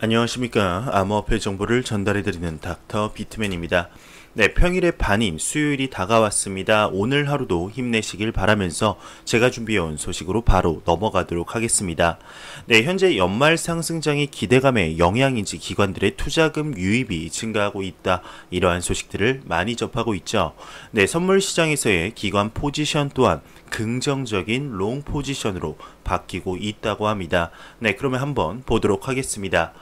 안녕하십니까. 암호화폐 정보를 전달해드리는 닥터 비트맨입니다. 네, 평일의 반인 수요일이 다가왔습니다. 오늘 하루도 힘내시길 바라면서 제가 준비해온 소식으로 바로 넘어가도록 하겠습니다. 네, 현재 연말 상승장의 기대감에 영향인지 기관들의 투자금 유입이 증가하고 있다. 이러한 소식들을 많이 접하고 있죠. 네, 선물 시장에서의 기관 포지션 또한 긍정적인 롱 포지션으로 바뀌고 있다고 합니다. 네, 그러면 한번 보도록 하겠습니다.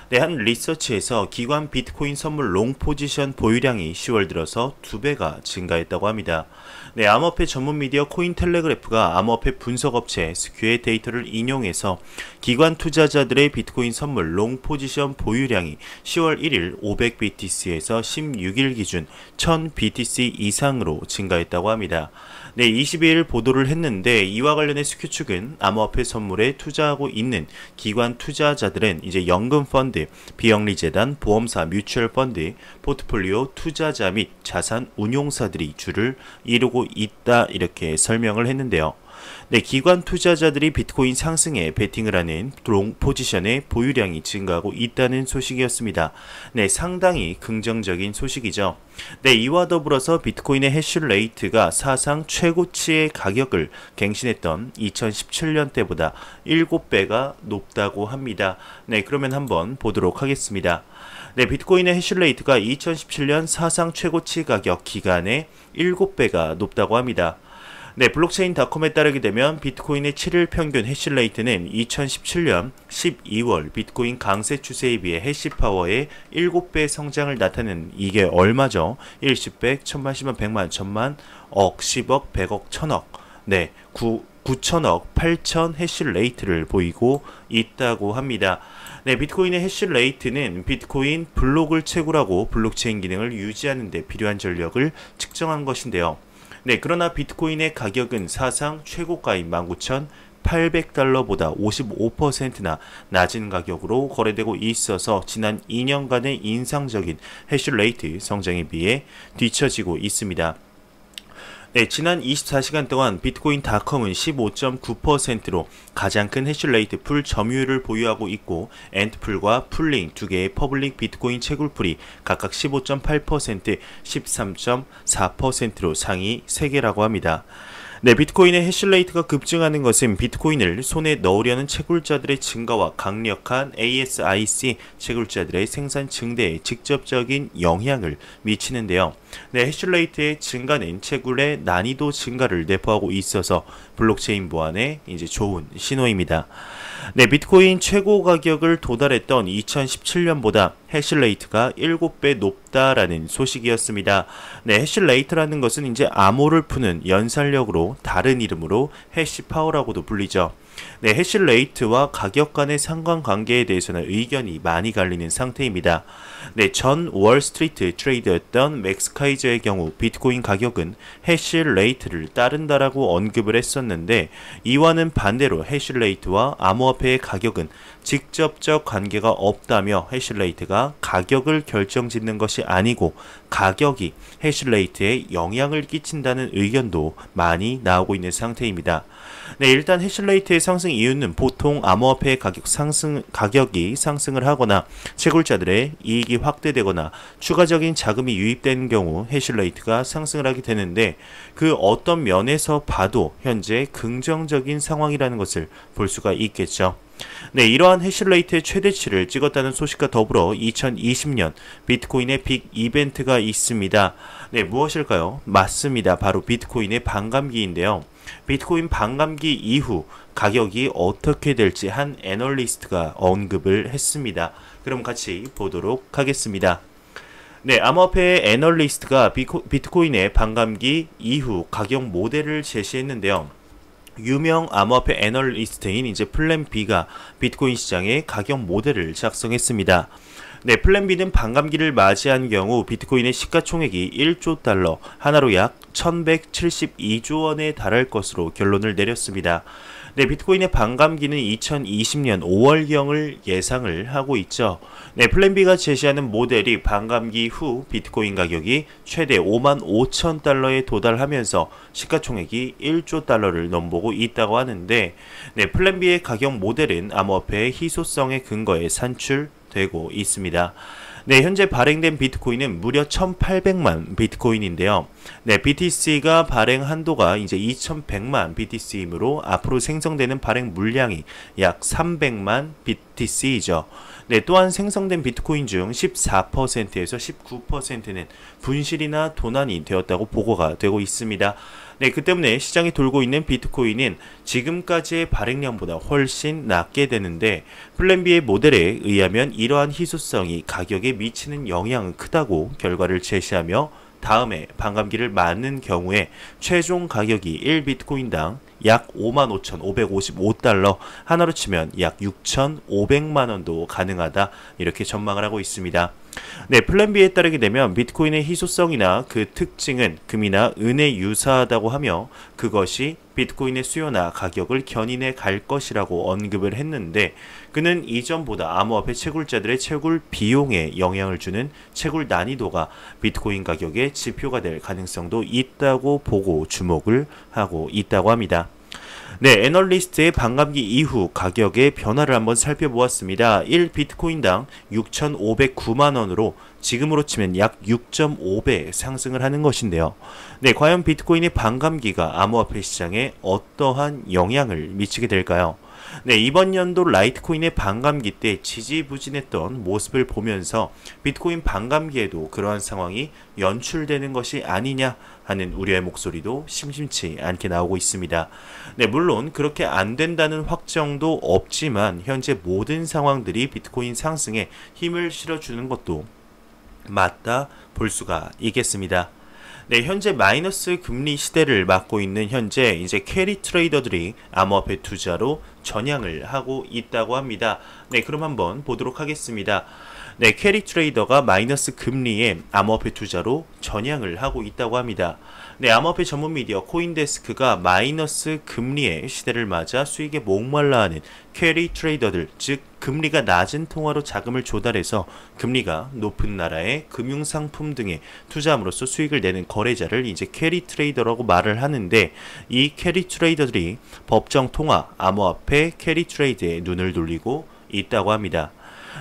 네, 한 리서치에서 기관 비트코인 선물 롱 포지션 보유량이 10월 들어서 2배가 증가했다고 합니다. 네, 암호화폐 전문 미디어 코인텔레그래프가 암호화폐 분석업체 스큐의 데이터를 인용해서 기관 투자자들의 비트코인 선물 롱 포지션 보유량이 10월 1일 500BTC에서 16일 기준 1000BTC 이상으로 증가했다고 합니다. 네, 22일 보도를 했는데 이와 관련해 스큐 측은 암호화폐 선물에 투자하고 있는 기관 투자자들은 이제 연금 펀드, 비영리 재단, 보험사, 뮤추얼 펀드, 포트폴리오 투자자 및 자산 운용사들이 주를 이루고 있다 이렇게 설명을 했는데요. 네, 기관 투자자들이 비트코인 상승에 베팅을 하는 롱 포지션의 보유량이 증가하고 있다는 소식이었습니다. 네, 상당히 긍정적인 소식이죠. 네, 이와 더불어서 비트코인의 해시레이트가 사상 최고치의 가격을 갱신했던 2017년 때보다 7배가 높다고 합니다. 네, 그러면 한번 보도록 하겠습니다. 네, 비트코인의 해시레이트가 2017년 사상 최고치 가격 기간에 7배가 높다고 합니다. 네, 블록체인닷컴에 따르게 되면 비트코인의 7일 평균 해시레이트는 2017년 12월 비트코인 강세 추세에 비해 해시파워의 7배 성장을 나타내는 이게 얼마죠? 1, 10백, 1000만, 10만, 100만, 1000만, 억, 10억, 100억, 1000억. 네, 9천억, 8천 해시레이트를 보이고 있다고 합니다. 네, 비트코인의 해시레이트는 비트코인 블록을 채굴하고 블록체인 기능을 유지하는 데 필요한 전력을 측정한 것인데요. 네, 그러나 비트코인의 가격은 사상 최고가인 19,800달러보다 55%나 낮은 가격으로 거래되고 있어서 지난 2년간의 인상적인 해시레이트 성장에 비해 뒤처지고 있습니다. 네, 지난 24시간 동안 비트코인닷컴은 15.9%로 가장 큰 해시레이트 풀 점유율을 보유하고 있고 엔트풀과 풀링 두 개의 퍼블릭 비트코인 채굴풀이 각각 15.8%, 13.4%로 상위 3개라고 합니다. 네, 비트코인의 해시레이트가 급증하는 것은 비트코인을 손에 넣으려는 채굴자들의 증가와 강력한 ASIC 채굴자들의 생산 증대에 직접적인 영향을 미치는데요. 네, 해시레이트의 증가는 채굴의 난이도 증가를 내포하고 있어서 블록체인 보안에 이제 좋은 신호입니다. 네, 비트코인 최고 가격을 도달했던 2017년보다 해시레이트가 7배 높다라는 소식이었습니다. 네, 해시레이트라는 것은 이제 암호를 푸는 연산력으로 다른 이름으로 해시파워라고도 불리죠. 네, 해시레이트와 가격 간의 상관관계에 대해서는 의견이 많이 갈리는 상태입니다. 네, 전 월스트리트 트레이더였던 맥스 카이저의 경우 비트코인 가격은 해시레이트를 따른다라고 언급을 했었는데 이와는 반대로 해시레이트와 암호화폐의 가격은 직접적 관계가 없다며 해시레이트가 가격을 결정짓는 것이 아니고 가격이 해시레이트에 영향을 끼친다는 의견도 많이 나오고 있는 상태입니다. 네, 일단 해시레이트의 상승 이유는 보통 암호화폐의 가격이 상승을 하거나 채굴자들의 이익이 확대되거나 추가적인 자금이 유입되는 경우 해시레이트가 상승을 하게 되는데 그 어떤 면에서 봐도 현재 긍정적인 상황이라는 것을 볼 수가 있겠죠. 네, 이러한 해시레이트의 최대치를 찍었다는 소식과 더불어 2020년 비트코인의 빅 이벤트가 있습니다. 네, 무엇일까요? 맞습니다. 바로 비트코인의 반감기인데요. 비트코인 반감기 이후 가격이 어떻게 될지 한 애널리스트가 언급을 했습니다. 그럼 같이 보도록 하겠습니다. 네, 암호화폐의 애널리스트가 비트코인의 반감기 이후 가격 모델을 제시했는데요. 유명 암호화폐 애널리스트인 이제 플랜 B가 비트코인 시장의 가격 모델을 작성했습니다. 네, 플랜 B는 반감기를 맞이한 경우 비트코인의 시가총액이 1조 달러, 하나로 약 1172조 원에 달할 것으로 결론을 내렸습니다. 네, 비트코인의 반감기는 2020년 5월경을 예상을 하고 있죠. 네, 플랜 B가 제시하는 모델이 반감기 후 비트코인 가격이 최대 55,000달러에 도달하면서 시가총액이 1조 달러를 넘보고 있다고 하는데, 네, 플랜 B의 가격 모델은 암호화폐의 희소성의 근거에 산출 되고 있습니다. 네, 현재 발행된 비트코인은 무려 1800만 비트코인인데요. 네, BTC가 발행 한도가 이제 2100만 BTC이므로 앞으로 생성되는 발행 물량이 약 300만 BTC이죠. 네, 또한 생성된 비트코인 중 14%에서 19%는 분실이나 도난이 되었다고 보고가 되고 있습니다. 네, 그 때문에 시장에 돌고 있는 비트코인은 지금까지의 발행량보다 훨씬 낮게 되는데 플랜 B의 모델에 의하면 이러한 희소성이 가격에 미치는 영향은 크다고 결과를 제시하며 다음에 반감기를 맞는 경우에 최종 가격이 1비트코인당 약 55,555달러, 하나로 치면 약 6,500만원도 가능하다, 이렇게 전망을 하고 있습니다. 네, 플랜 B에 따르게 되면 비트코인의 희소성이나 그 특징은 금이나 은에 유사하다고 하며 그것이 비트코인의 수요나 가격을 견인해 갈 것이라고 언급을 했는데, 그는 이전보다 암호화폐 채굴자들의 채굴 비용에 영향을 주는 채굴 난이도가 비트코인 가격의 지표가 될 가능성도 있다고 보고 주목을 하고 있다고 합니다. 네, 애널리스트의 반감기 이후 가격의 변화를 한번 살펴보았습니다. 1비트코인당 6,509만원으로 지금으로 치면 약 6.5배 상승을 하는 것인데요. 네, 과연 비트코인의 반감기가 암호화폐 시장에 어떠한 영향을 미치게 될까요? 네, 이번 연도 라이트코인의 반감기 때 지지부진했던 모습을 보면서 비트코인 반감기에도 그러한 상황이 연출되는 것이 아니냐 하는 우려의 목소리도 심심치 않게 나오고 있습니다. 네, 물론 그렇게 안 된다는 확정도 없지만 현재 모든 상황들이 비트코인 상승에 힘을 실어주는 것도 맞다 볼 수가 있겠습니다. 네, 현재 마이너스 금리 시대를 맞고 있는 현재 이제 캐리 트레이더들이 암호화폐 투자로 전향을 하고 있다고 합니다. 네, 그럼 한번 보도록 하겠습니다. 네, 캐리 트레이더가 마이너스 금리에 암호화폐 투자로 전향을 하고 있다고 합니다. 네, 암호화폐 전문 미디어 코인데스크가 마이너스 금리의 시대를 맞아 수익에 목말라하는 캐리 트레이더들, 즉 금리가 낮은 통화로 자금을 조달해서 금리가 높은 나라의 금융상품 등에 투자함으로써 수익을 내는 거래자를 이제 캐리 트레이더라고 말을 하는데, 이 캐리 트레이더들이 법정 통화, 암호화폐 캐리 트레이드에 눈을 돌리고 있다고 합니다.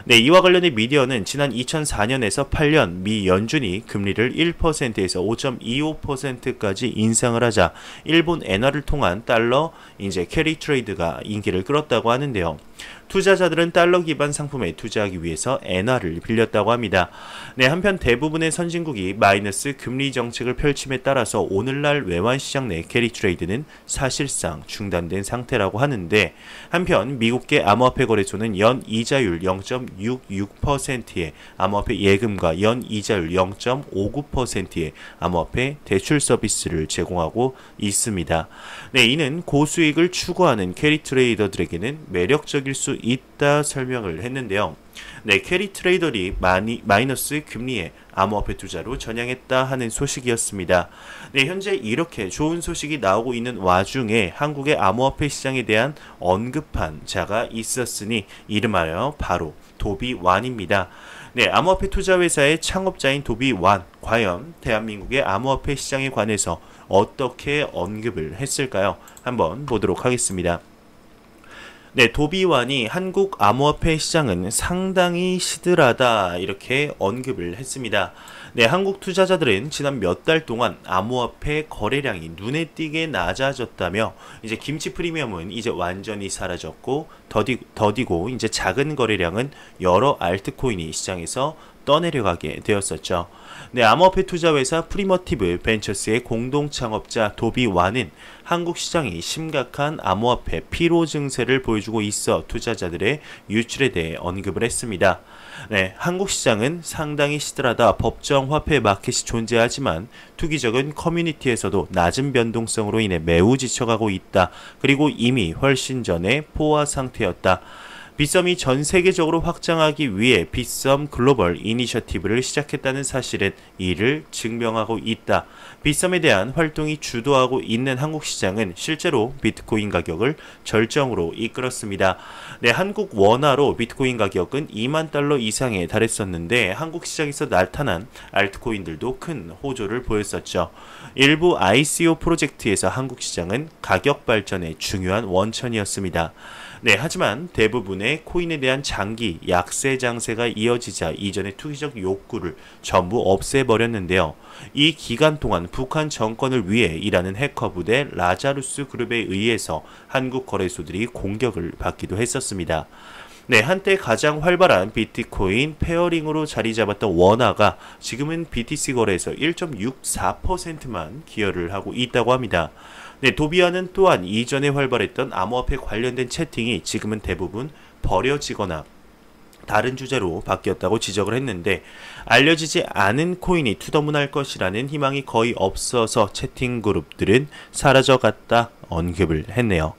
네, 이와 관련된 미디어는 지난 2004년에서 8년 미 연준이 금리를 1%에서 5.25%까지 인상을 하자 일본 엔화를 통한 달러 이제 캐리 트레이드가 인기를 끌었다고 하는데요. 투자자들은 달러 기반 상품에 투자하기 위해서 엔화를 빌렸다고 합니다. 네, 한편 대부분의 선진국이 마이너스 금리 정책을 펼침에 따라서 오늘날 외환시장 내 캐리 트레이드는 사실상 중단된 상태라고 하는데, 한편 미국계 암호화폐 거래소는 연 이자율 0.66%의 암호화폐 예금과 연 이자율 0.59%의 암호화폐 대출 서비스를 제공하고 있습니다. 네, 이는 고수익을 추구하는 캐리 트레이더들에게는 매력적일 수 있다 설명을 했는데요. 네, 캐리 트레이더들이 마이너스 금리에 암호화폐 투자로 전향했다 하는 소식이었습니다. 네, 현재 이렇게 좋은 소식이 나오고 있는 와중에 한국의 암호화폐 시장에 대한 언급한 자가 있었으니 이름하여 바로 도비완입니다. 네, 암호화폐 투자회사의 창업자인 도비완, 과연 대한민국의 암호화폐 시장에 관해서 어떻게 언급을 했을까요? 한번 보도록 하겠습니다. 네, 도비완이 한국 암호화폐 시장은 상당히 시들하다, 이렇게 언급을 했습니다. 네, 한국 투자자들은 지난 몇 달 동안 암호화폐 거래량이 눈에 띄게 낮아졌다며 이제 김치 프리미엄은 이제 완전히 사라졌고 더디고 이제 작은 거래량은 여러 알트코인이 시장에서 떠내려가게 되었었죠. 네, 암호화폐 투자회사 프리머티브 벤처스의 공동 창업자 도비완은 한국 시장이 심각한 암호화폐 피로 증세를 보여주고 있어 투자자들의 유출에 대해 언급을 했습니다. 네, 한국 시장은 상당히 시들하다, 법정 화폐 마켓이 존재하지만 투기적인 커뮤니티에서도 낮은 변동성으로 인해 매우 지쳐가고 있다. 그리고 이미 훨씬 전에 포화 상태였다. 빗썸이 전 세계적으로 확장하기 위해 빗썸 글로벌 이니셔티브를 시작했다는 사실은 이를 증명하고 있다. 빗썸에 대한 활동이 주도하고 있는 한국 시장은 실제로 비트코인 가격을 절정으로 이끌었습니다. 네, 한국 원화로 비트코인 가격은 2만 달러 이상에 달했었는데 한국 시장에서 나타난 알트코인들도 큰 호조를 보였었죠. 일부 ICO 프로젝트에서 한국 시장은 가격 발전의 중요한 원천이었습니다. 네, 하지만 대부분의 코인에 대한 장기 약세 장세가 이어지자 이전의 투기적 욕구를 전부 없애버렸는데요. 이 기간 동안 북한 정권을 위해 일하는 해커 부대 라자루스 그룹에 의해서 한국 거래소들이 공격을 받기도 했었습니다. 네, 한때 가장 활발한 비트코인 페어링으로 자리 잡았던 원화가 지금은 BTC 거래에서 1.64%만 기여를 하고 있다고 합니다. 네, 도비아는 또한 이전에 활발했던 암호화폐 관련된 채팅이 지금은 대부분 버려지거나 다른 주제로 바뀌었다고 지적을 했는데, 알려지지 않은 코인이 투더문할 것이라는 희망이 거의 없어서 채팅 그룹들은 사라져갔다 언급을 했네요.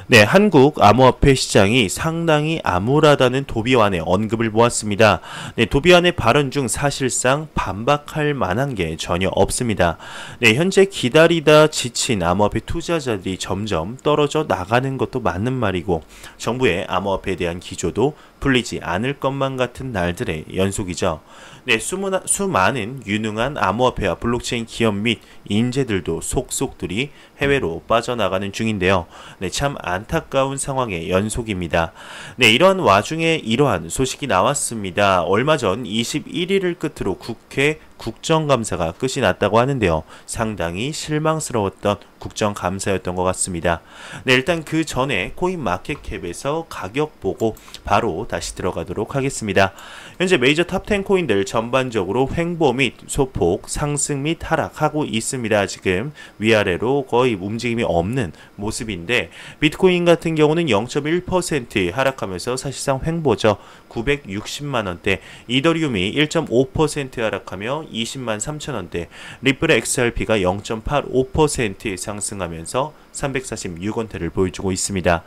네, 한국 암호화폐 시장이 상당히 암울하다는 도비완의 언급을 모았습니다. 네, 도비완의 발언 중 사실상 반박할 만한 게 전혀 없습니다. 네, 현재 기다리다 지친 암호화폐 투자자들이 점점 떨어져 나가는 것도 맞는 말이고, 정부의 암호화폐에 대한 기조도 풀리지 않을 것만 같은 날들의 연속이죠. 네, 수많은 유능한 암호화폐와 블록체인 기업 및 인재들도 속속들이 해외로 빠져나가는 중인데요. 네, 참 안타까운 상황의 연속입니다. 네, 이런 와중에 이러한 소식이 나왔습니다. 얼마 전 21일을 끝으로 국회 국정감사가 끝이 났다고 하는데요. 상당히 실망스러웠던 국정감사였던 것 같습니다. 네, 일단 그 전에 코인마켓캡에서 가격 보고 바로 다시 들어가도록 하겠습니다. 현재 메이저 탑10 코인들 전반적으로 횡보 및 소폭 상승 및 하락하고 있습니다. 지금 위아래로 거의 움직임이 없는 모습인데, 비트코인 같은 경우는 0.1% 하락하면서 사실상 횡보죠. 960만원대, 이더리움이 1.5% 하락하며 20만 3천원대, 리플의 XRP가 0.85% 상승하면서 346원대를 보여주고 있습니다.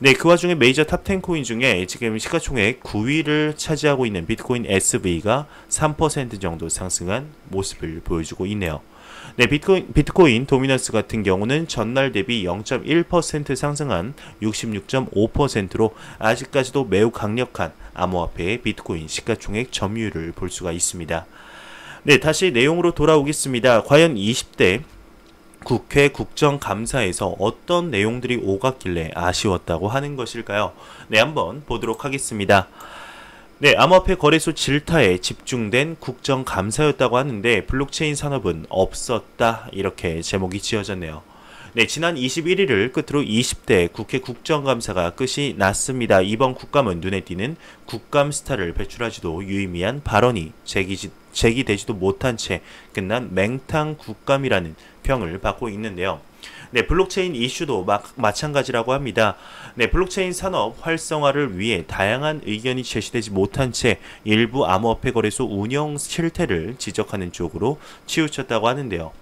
네, 그 와중에 메이저 탑10 코인 중에 지금 시가총액 9위를 차지하고 있는 비트코인 SV가 3% 정도 상승한 모습을 보여주고 있네요. 네, 비트코인 도미넌스 같은 경우는 전날 대비 0.1% 상승한 66.5%로 아직까지도 매우 강력한 암호화폐의 비트코인 시가총액 점유율을 볼 수가 있습니다. 네, 다시 내용으로 돌아오겠습니다. 과연 20대 국회 국정감사에서 어떤 내용들이 오갔길래 아쉬웠다고 하는 것일까요? 네, 한번 보도록 하겠습니다. 네, 암호화폐 거래소 질타에 집중된 국정감사였다고 하는데, 블록체인 산업은 없었다, 이렇게 제목이 지어졌네요. 네, 지난 21일을 끝으로 20대 국회 국정감사가 끝이 났습니다. 이번 국감은 눈에 띄는 국감 스타를 배출하지도 유의미한 발언이 제기되지도 못한 채 끝난 맹탕 국감이라는 평을 받고 있는데요. 네, 블록체인 이슈도 마찬가지라고 합니다. 네, 블록체인 산업 활성화를 위해 다양한 의견이 제시되지 못한 채 일부 암호화폐 거래소 운영 실태를 지적하는 쪽으로 치우쳤다고 하는데요.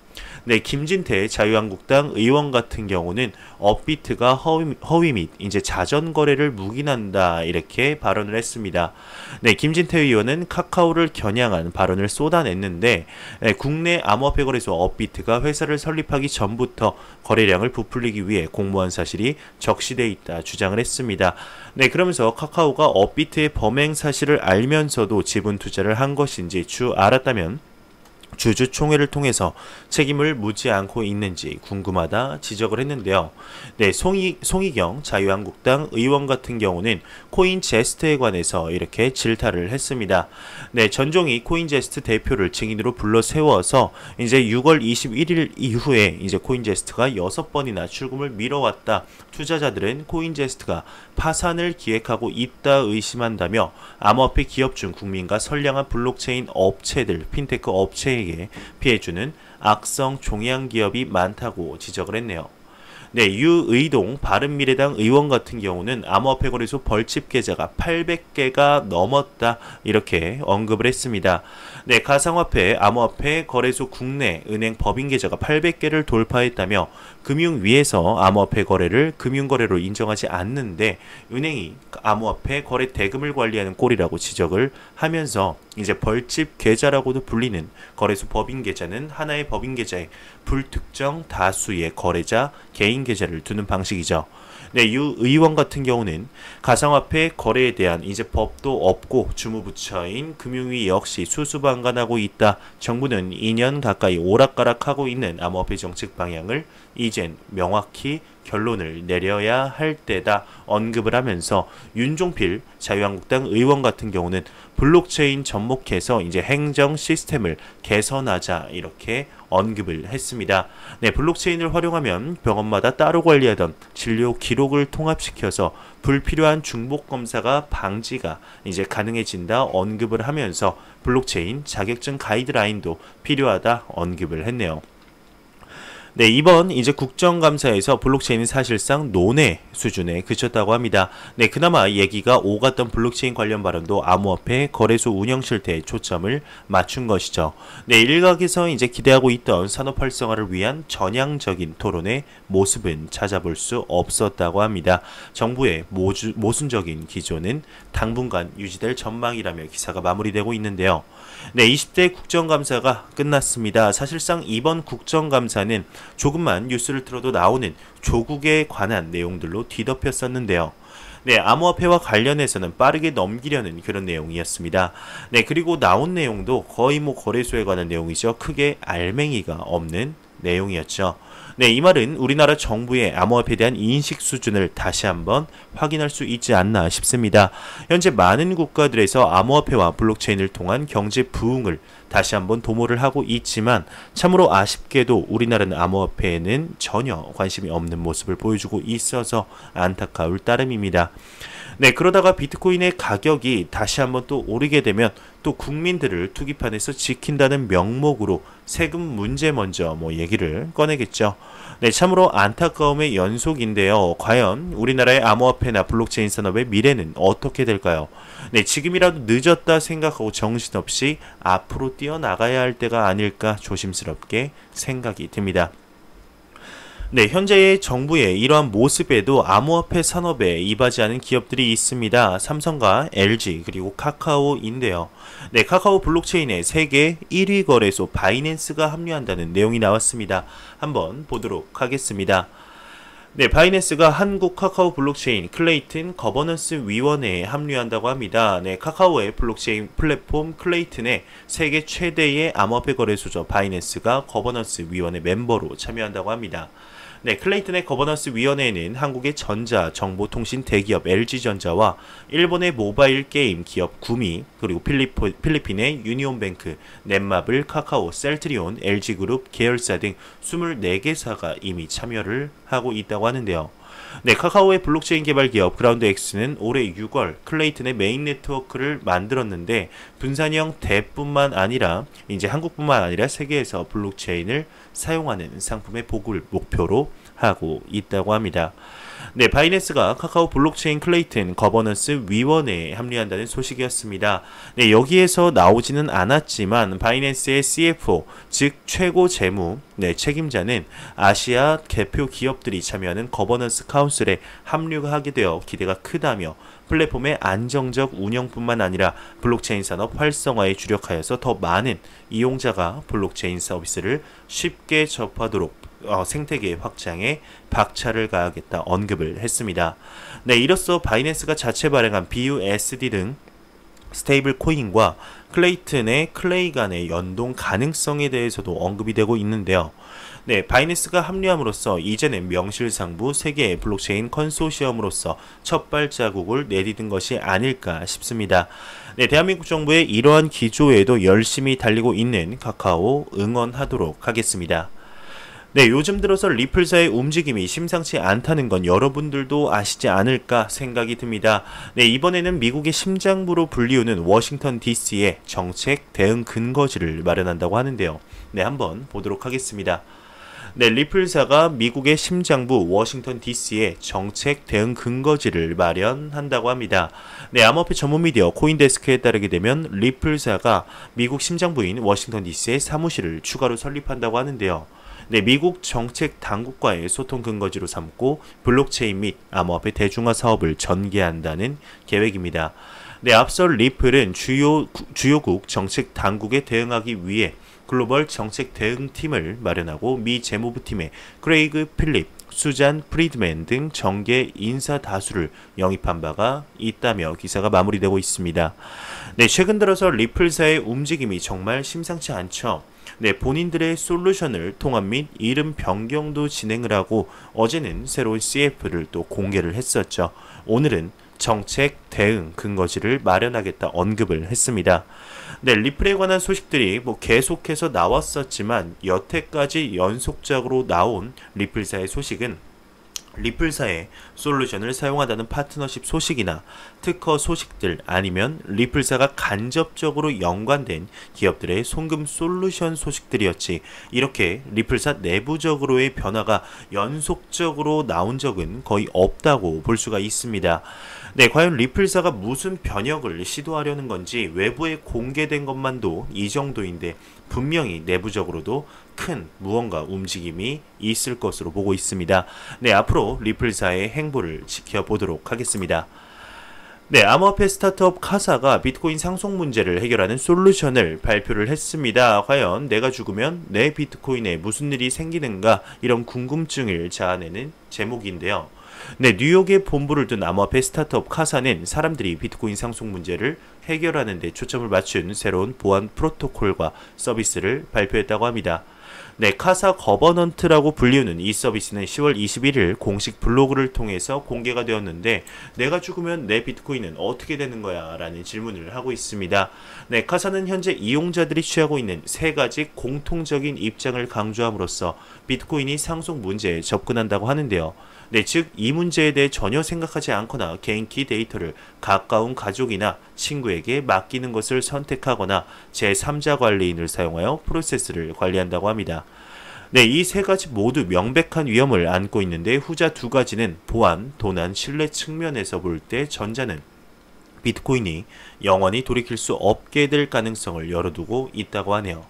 네, 김진태 자유한국당 의원 같은 경우는 업비트가 허위 및 이제 자전 거래를 묵인한다, 이렇게 발언을 했습니다. 네, 김진태 의원은 카카오를 겨냥한 발언을 쏟아냈는데, 네, 국내 암호화폐 거래소 업비트가 회사를 설립하기 전부터 거래량을 부풀리기 위해 공모한 사실이 적시돼 있다 주장을 했습니다. 네, 그러면서 카카오가 업비트의 범행 사실을 알면서도 지분 투자를 한 것인지 알았다면 주주총회를 통해서 책임을 묻지 않고 있는지 궁금하다 지적을 했는데요. 네, 송희경 자유한국당 의원 같은 경우는 코인제스트에 관해서 이렇게 질타를 했습니다. 네, 전종희 코인제스트 대표를 증인으로 불러 세워서 이제 6월 21일 이후에 이제 코인제스트가 6번이나 출금을 미뤄왔다. 투자자들은 코인제스트가 파산을 기획하고 있다 의심한다며 암호화폐 기업 중 국민과 선량한 블록체인 업체들, 핀테크 업체에게 피해주는 악성 종양 기업이 많다고 지적을 했네요. 네, 유의동 바른미래당 의원 같은 경우는 암호화폐 거래소 벌집 계좌가 800개가 넘었다, 이렇게 언급을 했습니다. 네, 가상화폐, 암호화폐 거래소 국내 은행 법인 계좌가 800개를 돌파했다며 금융위에서 암호화폐 거래를 금융거래로 인정하지 않는데 은행이 암호화폐 거래 대금을 관리하는 꼴이라고 지적을 하면서 이제 벌집 계좌라고도 불리는 거래소 법인 계좌는 하나의 법인 계좌에 불특정 다수의 거래자 개인 계좌를 두는 방식이죠. 네, 유 의원 같은 경우는 가상화폐 거래에 대한 이제 법도 없고 주무부처인 금융위 역시 수수방관하고 있다. 정부는 2년 가까이 오락가락하고 있는 암호화폐 정책 방향을 이젠 명확히 결론을 내려야 할 때다 언급을 하면서 윤종필 자유한국당 의원 같은 경우는 블록체인 접목해서 이제 행정 시스템을 개선하자 이렇게 언급을 했습니다. 네, 블록체인을 활용하면 병원마다 따로 관리하던 진료 기록을 통합시켜서 불필요한 중복 검사가 방지가 이제 가능해진다 언급을 하면서 블록체인 자격증 가이드라인도 필요하다 언급을 했네요. 네, 이번 이제 국정감사에서 블록체인은 사실상 논의 수준에 그쳤다고 합니다. 네, 그나마 얘기가 오갔던 블록체인 관련 발언도 암호화폐 거래소 운영 실태에 초점을 맞춘 것이죠. 네, 일각에서 이제 기대하고 있던 산업 활성화를 위한 전향적인 토론의 모습은 찾아볼 수 없었다고 합니다. 정부의 모순적인 기조는 당분간 유지될 전망이라며 기사가 마무리되고 있는데요. 네, 20대 국정감사가 끝났습니다. 사실상 이번 국정감사는 조금만 뉴스를 틀어도 나오는 조국에 관한 내용들로 뒤덮였었는데요. 네, 암호화폐와 관련해서는 빠르게 넘기려는 그런 내용이었습니다. 네, 그리고 나온 내용도 거의 거래소에 관한 내용이죠. 크게 알맹이가 없는 내용이었죠. 네, 이 말은 우리나라 정부의 암호화폐에 대한 인식 수준을 다시 한번 확인할 수 있지 않나 싶습니다. 현재 많은 국가들에서 암호화폐와 블록체인을 통한 경제 부흥을 다시 한번 도모를 하고 있지만 참으로 아쉽게도 우리나라는 암호화폐에는 전혀 관심이 없는 모습을 보여주고 있어서 안타까울 따름입니다. 네, 그러다가 비트코인의 가격이 다시 한번 또 오르게 되면 또 국민들을 투기판에서 지킨다는 명목으로 세금 문제 먼저 얘기를 꺼내겠죠. 네, 참으로 안타까움의 연속인데요. 과연 우리나라의 암호화폐나 블록체인 산업의 미래는 어떻게 될까요? 네, 지금이라도 늦었다 생각하고 정신없이 앞으로 뛰어나가야 할 때가 아닐까 조심스럽게 생각이 듭니다. 네, 현재의 정부의 이러한 모습에도 암호화폐 산업에 이바지하는 기업들이 있습니다. 삼성과 LG 그리고 카카오인데요. 네, 카카오 블록체인에 세계 1위 거래소 바이낸스가 합류한다는 내용이 나왔습니다. 한번 보도록 하겠습니다. 네, 바이낸스가 한국 카카오 블록체인 클레이튼 거버넌스 위원회에 합류한다고 합니다. 네, 카카오의 블록체인 플랫폼 클레이튼의 세계 최대의 암호화폐 거래소죠. 바이낸스가 거버넌스 위원회 멤버로 참여한다고 합니다. 네, 클레이튼의 거버넌스 위원회에는 한국의 전자정보통신 대기업 LG전자와 일본의 모바일 게임 기업 구미, 그리고 필리핀의 유니온뱅크, 넷마블, 카카오, 셀트리온, LG그룹, 계열사 등 24개사가 이미 참여를 하고 있다고 하는데요. 네, 카카오의 블록체인 개발 기업 그라운드X는 올해 6월 클레이튼의 메인 네트워크를 만들었는데 분산형 덱뿐만 아니라 이제 한국뿐만 아니라 세계에서 블록체인을 사용하는 상품의 보급을 목표로 하고 있다고 합니다. 네, 바이낸스가 카카오 블록체인 클레이튼 거버넌스 위원회에 합류한다는 소식이었습니다. 네, 여기에서 나오지는 않았지만 바이낸스의 CFO, 즉 최고 재무 책임자는 아시아 대표 기업들이 참여하는 거버넌스 카운슬에 합류하게 되어 기대가 크다며 플랫폼의 안정적 운영뿐만 아니라 블록체인 산업 활성화에 주력하여서 더 많은 이용자가 블록체인 서비스를 쉽게 접하도록 생태계 확장에 박차를 가하겠다 언급을 했습니다. 네, 이로써 바이낸스가 자체 발행한 BUSD 등 스테이블 코인과 클레이튼의 클레이 간의 연동 가능성에 대해서도 언급이 되고 있는데요. 네, 바이낸스가 합류함으로써 이제는 명실상부 세계의 블록체인 컨소시엄으로서 첫 발자국을 내디딘 것이 아닐까 싶습니다. 네, 대한민국 정부의 이러한 기조에도 열심히 달리고 있는 카카오 응원하도록 하겠습니다. 네, 요즘 들어서 리플사의 움직임이 심상치 않다는 건 여러분들도 아시지 않을까 생각이 듭니다. 네, 이번에는 미국의 심장부로 불리우는 워싱턴 DC의 정책 대응 근거지를 마련한다고 하는데요. 네, 한번 보도록 하겠습니다. 네, 리플사가 미국의 심장부 워싱턴 DC의 정책 대응 근거지를 마련한다고 합니다. 네, 암호화폐 전문 미디어 코인데스크에 따르게 되면 리플사가 미국 심장부인 워싱턴 DC의 사무실을 추가로 설립한다고 하는데요. 네, 미국 정책 당국과의 소통 근거지로 삼고 블록체인 및 암호화폐 대중화 사업을 전개한다는 계획입니다. 네, 앞서 리플은 주요국 정책 당국에 대응하기 위해 글로벌 정책 대응팀을 마련하고 미 재무부팀에 크레이그 필립, 수잔 프리드맨 등 정계 인사 다수를 영입한 바가 있다며 기사가 마무리되고 있습니다. 네, 최근 들어서 리플사의 움직임이 정말 심상치 않죠. 네, 본인들의 솔루션을 통합 및 이름 변경도 진행을 하고 어제는 새로운 CF를 또 공개를 했었죠. 오늘은 정책 대응 근거지를 마련하겠다 언급을 했습니다. 네, 리플에 관한 소식들이 계속해서 나왔었지만 여태까지 연속적으로 나온 리플사의 소식은 리플사의 솔루션을 사용한다는 파트너십 소식이나 특허 소식들 아니면 리플사가 간접적으로 연관된 기업들의 송금 솔루션 소식들이었지, 이렇게 리플사 내부적으로의 변화가 연속적으로 나온 적은 거의 없다고 볼 수가 있습니다. 네, 과연 리플사가 무슨 변혁을 시도하려는 건지 외부에 공개된 것만도 이 정도인데 분명히 내부적으로도 큰 무언가 움직임이 있을 것으로 보고 있습니다. 네, 앞으로 리플사의 행보를 지켜보도록 하겠습니다. 네, 암호화폐 스타트업 카사가 비트코인 상속 문제를 해결하는 솔루션을 발표를 했습니다. 과연 내가 죽으면 내 비트코인에 무슨 일이 생기는가, 이런 궁금증을 자아내는 제목인데요. 네, 뉴욕에 본부를 둔 암호화폐 스타트업 카사는 사람들이 비트코인 상속 문제를 해결하는 데 초점을 맞춘 새로운 보안 프로토콜과 서비스를 발표했다고 합니다. 네, 카사 거버넌트라고 불리우는 이 서비스는 10월 21일 공식 블로그를 통해서 공개가 되었는데, 내가 죽으면 내 비트코인은 어떻게 되는 거야? 라는 질문을 하고 있습니다. 네, 카사는 현재 이용자들이 취하고 있는 세 가지 공통적인 입장을 강조함으로써 비트코인이 상속 문제에 접근한다고 하는데요. 네, 즉 이 문제에 대해 전혀 생각하지 않거나 개인키 데이터를 가까운 가족이나 친구에게 맡기는 것을 선택하거나 제3자 관리인을 사용하여 프로세스를 관리한다고 합니다. 네, 이 세 가지 모두 명백한 위험을 안고 있는데 후자 두 가지는 보안, 도난, 신뢰 측면에서 볼 때 전자는 비트코인이 영원히 돌이킬 수 없게 될 가능성을 열어두고 있다고 하네요.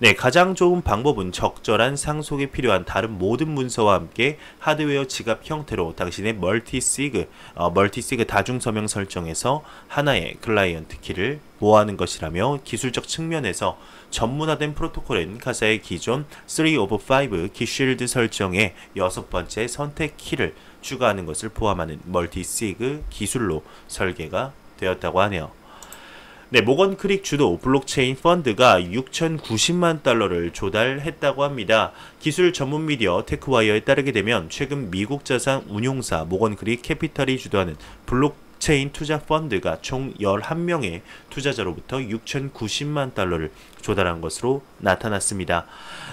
네, 가장 좋은 방법은 적절한 상속에 필요한 다른 모든 문서와 함께 하드웨어 지갑 형태로 당신의 멀티시그 다중 서명 설정에서 하나의 클라이언트 키를 보호하는 것이라며, 기술적 측면에서 전문화된 프로토콜은 카사의 기존 3 of 5 키쉴드 설정에 6번째 선택 키를 추가하는 것을 포함하는 멀티시그 기술로 설계가 되었다고 하네요. 네, 모건 크릭 주도 블록체인 펀드가 6,090만 달러를 조달했다고 합니다. 기술 전문 미디어 테크와이어에 따르게 되면 최근 미국 자산 운용사 모건 크릭 캐피털이 주도하는 블록체인 투자 펀드가 총 11명의 투자자로부터 6,090만 달러를 조달한 것으로 나타났습니다.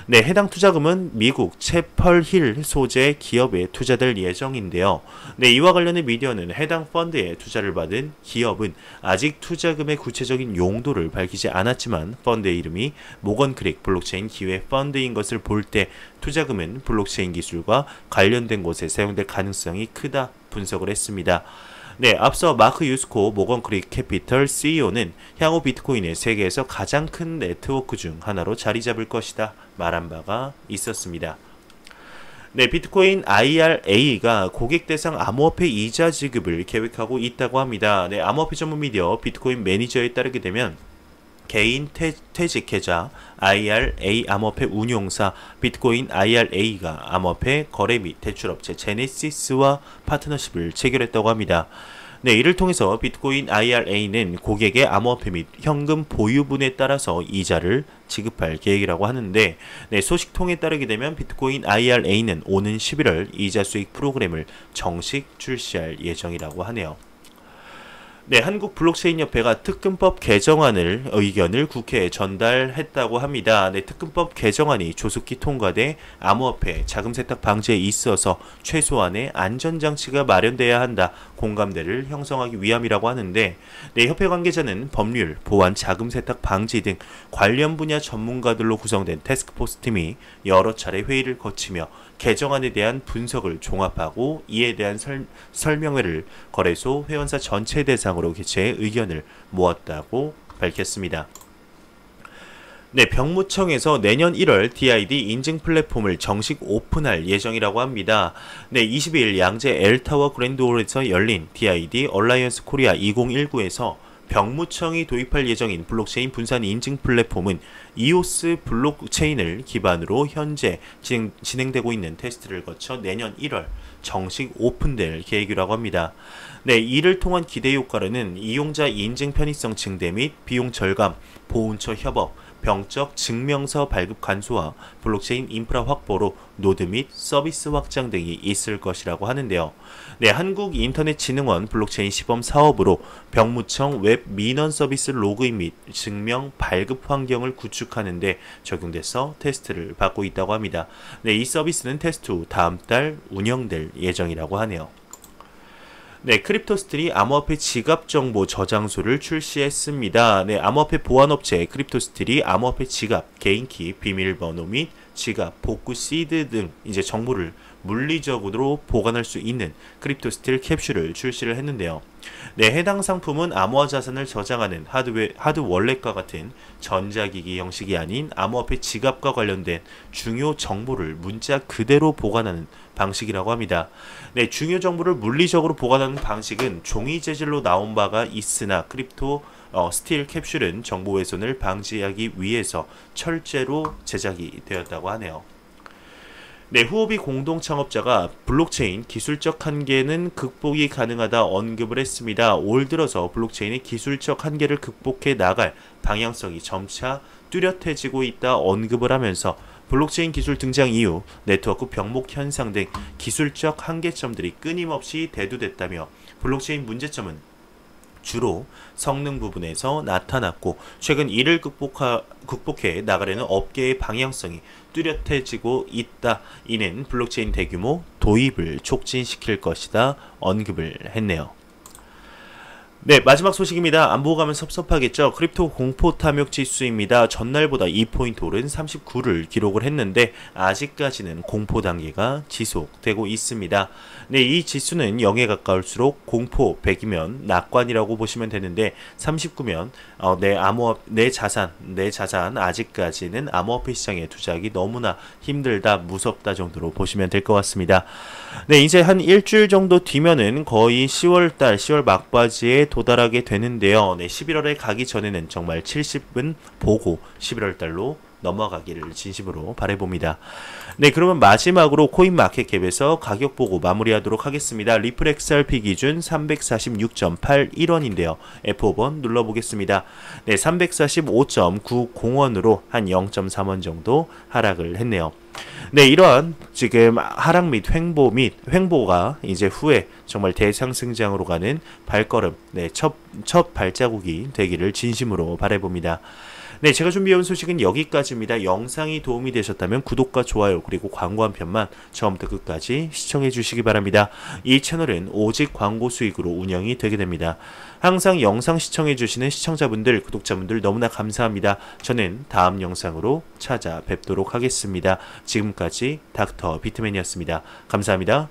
네, 해당 투자금은 미국 채펄힐 소재 기업에 투자될 예정인데요. 네, 이와 관련된 미디어는 해당 펀드에 투자를 받은 기업은 아직 투자금의 구체적인 용도를 밝히지 않았지만 펀드의 이름이 모건 크릭 블록체인 기회 펀드인 것을 볼 때 투자금은 블록체인 기술과 관련된 곳에 사용될 가능성이 크다 분석을 했습니다. 네, 앞서 마크 유스코 모건 크릭 캐피털 CEO는 향후 비트코인의 세계에서 가장 큰 네트워크 중 하나로 자리 잡을 것이다 말한 바가 있었습니다. 네, 비트코인 IRA가 고객 대상 암호화폐 이자 지급을 계획하고 있다고 합니다. 네, 암호화폐 전문 미디어 비트코인 매니저에 따르게 되면 개인 퇴직계좌 IRA 암호화폐 운용사 비트코인 IRA가 암호화폐 거래 및 대출업체 제네시스와 파트너십을 체결했다고 합니다. 네, 이를 통해서 비트코인 IRA는 고객의 암호화폐 및 현금 보유분에 따라서 이자를 지급할 계획이라고 하는데, 네, 소식통에 따르게 되면 비트코인 IRA는 오는 11월 이자 수익 프로그램을 정식 출시할 예정이라고 하네요. 네, 한국 블록체인 협회가 특근법 개정안을 의견을 국회에 전달했다고 합니다. 네, 특근법 개정안이 조속히 통과돼 암호화폐 자금 세탁 방지에 있어서 최소한의 안전장치가 마련돼야 한다 공감대를 형성하기 위함이라고 하는데, 네, 협회 관계자는 법률, 보안, 자금 세탁 방지 등 관련 분야 전문가들로 구성된 태스크포스 팀이 여러 차례 회의를 거치며 개정안에 대한 분석을 종합하고 이에 대한 설명회를 거래소 회원사 전체 대상으로 개최해 의견을 모았다고 밝혔습니다. 네, 병무청에서 내년 1월 DID 인증 플랫폼을 정식 오픈할 예정이라고 합니다. 네, 22일 양재 엘타워 그랜드홀에서 열린 DID 얼라이언스 코리아 2019에서 병무청이 도입할 예정인 블록체인 분산 인증 플랫폼은 이오스 블록체인을 기반으로 현재 진행되고 있는 테스트를 거쳐 내년 1월 정식 오픈될 계획이라고 합니다. 네, 이를 통한 기대 효과로는 이용자 인증 편의성 증대 및 비용 절감, 보훈처 협업, 병적 증명서 발급 간소화, 블록체인 인프라 확보로 노드 및 서비스 확장 등이 있을 것이라고 하는데요. 네, 한국인터넷진흥원 블록체인 시범 사업으로 병무청 웹 민원 서비스 로그인 및 증명 발급 환경을 구축하는 데 적용돼서 테스트를 받고 있다고 합니다. 네, 이 서비스는 테스트 후 다음 달 운영될 예정이라고 하네요. 네, 크립토스틸이 암호화폐 지갑 정보 저장소를 출시했습니다. 네, 암호화폐 보안업체 크립토스틸이 암호화폐 지갑, 개인키, 비밀번호 및 지갑, 복구 시드 등 이제 정보를 물리적으로 보관할 수 있는 크립토스틸 캡슐을 출시를 했는데요. 네, 해당 상품은 암호화 자산을 저장하는 하드 월렛과 같은 전자기기 형식이 아닌 암호화폐 지갑과 관련된 중요 정보를 문자 그대로 보관하는 방식이라고 합니다. 네, 중요 정보를 물리적으로 보관하는 방식은 종이 재질로 나온 바가 있으나 크립토 스틸 캡슐은 정보 훼손을 방지하기 위해서 철제로 제작이 되었다고 하네요. 네, 후오비 공동 창업자가 블록체인 기술적 한계는 극복이 가능하다 언급을 했습니다. 올 들어서 블록체인의 기술적 한계를 극복해 나갈 방향성이 점차 뚜렷해지고 있다 언급을 하면서 블록체인 기술 등장 이후 네트워크 병목 현상 등 기술적 한계점들이 끊임없이 대두됐다며 블록체인 문제점은 주로 성능 부분에서 나타났고 최근 이를 극복해 나가려는 업계의 방향성이 뚜렷해지고 있다. 이는 블록체인 대규모 도입을 촉진시킬 것이다. 언급을 했네요. 네, 마지막 소식입니다. 안 보고 가면 섭섭하겠죠. 크립토 공포 탐욕 지수입니다. 전날보다 2포인트 오른 39를 기록을 했는데 아직까지는 공포 단계가 지속되고 있습니다. 네, 이 지수는 0에 가까울수록 공포 100이면 낙관이라고 보시면 되는데 39면 내 자산 아직까지는 암호화폐 시장에 투자하기 너무나 힘들다, 무섭다 정도로 보시면 될 것 같습니다. 네, 이제 한 일주일 정도 뒤면은 거의 10월 막바지에 도달하게 되는데요. 네, 11월에 가기 전에는 정말 70은 보고 11월 달로 넘어가기를 진심으로 바라봅니다. 네, 그러면 마지막으로 코인마켓캡에서 가격 보고 마무리하도록 하겠습니다. 리플 XRP 기준 346.81원인데요. F5번 눌러보겠습니다. 네, 345.90원으로 한 0.3원 정도 하락을 했네요. 네, 이러한 지금 하락 및 횡보가 이제 후에 정말 대상승장으로 가는 발걸음, 네, 첫 발자국이 되기를 진심으로 바라봅니다. 네, 제가 준비해온 소식은 여기까지입니다. 영상이 도움이 되셨다면 구독과 좋아요 그리고 광고 한 편만 처음부터 끝까지 시청해 주시기 바랍니다. 이 채널은 오직 광고 수익으로 운영이 되게 됩니다. 항상 영상 시청해 주시는 시청자분들, 구독자분들 너무나 감사합니다. 저는 다음 영상으로 찾아뵙도록 하겠습니다. 지금까지 닥터 비트맨이었습니다. 감사합니다.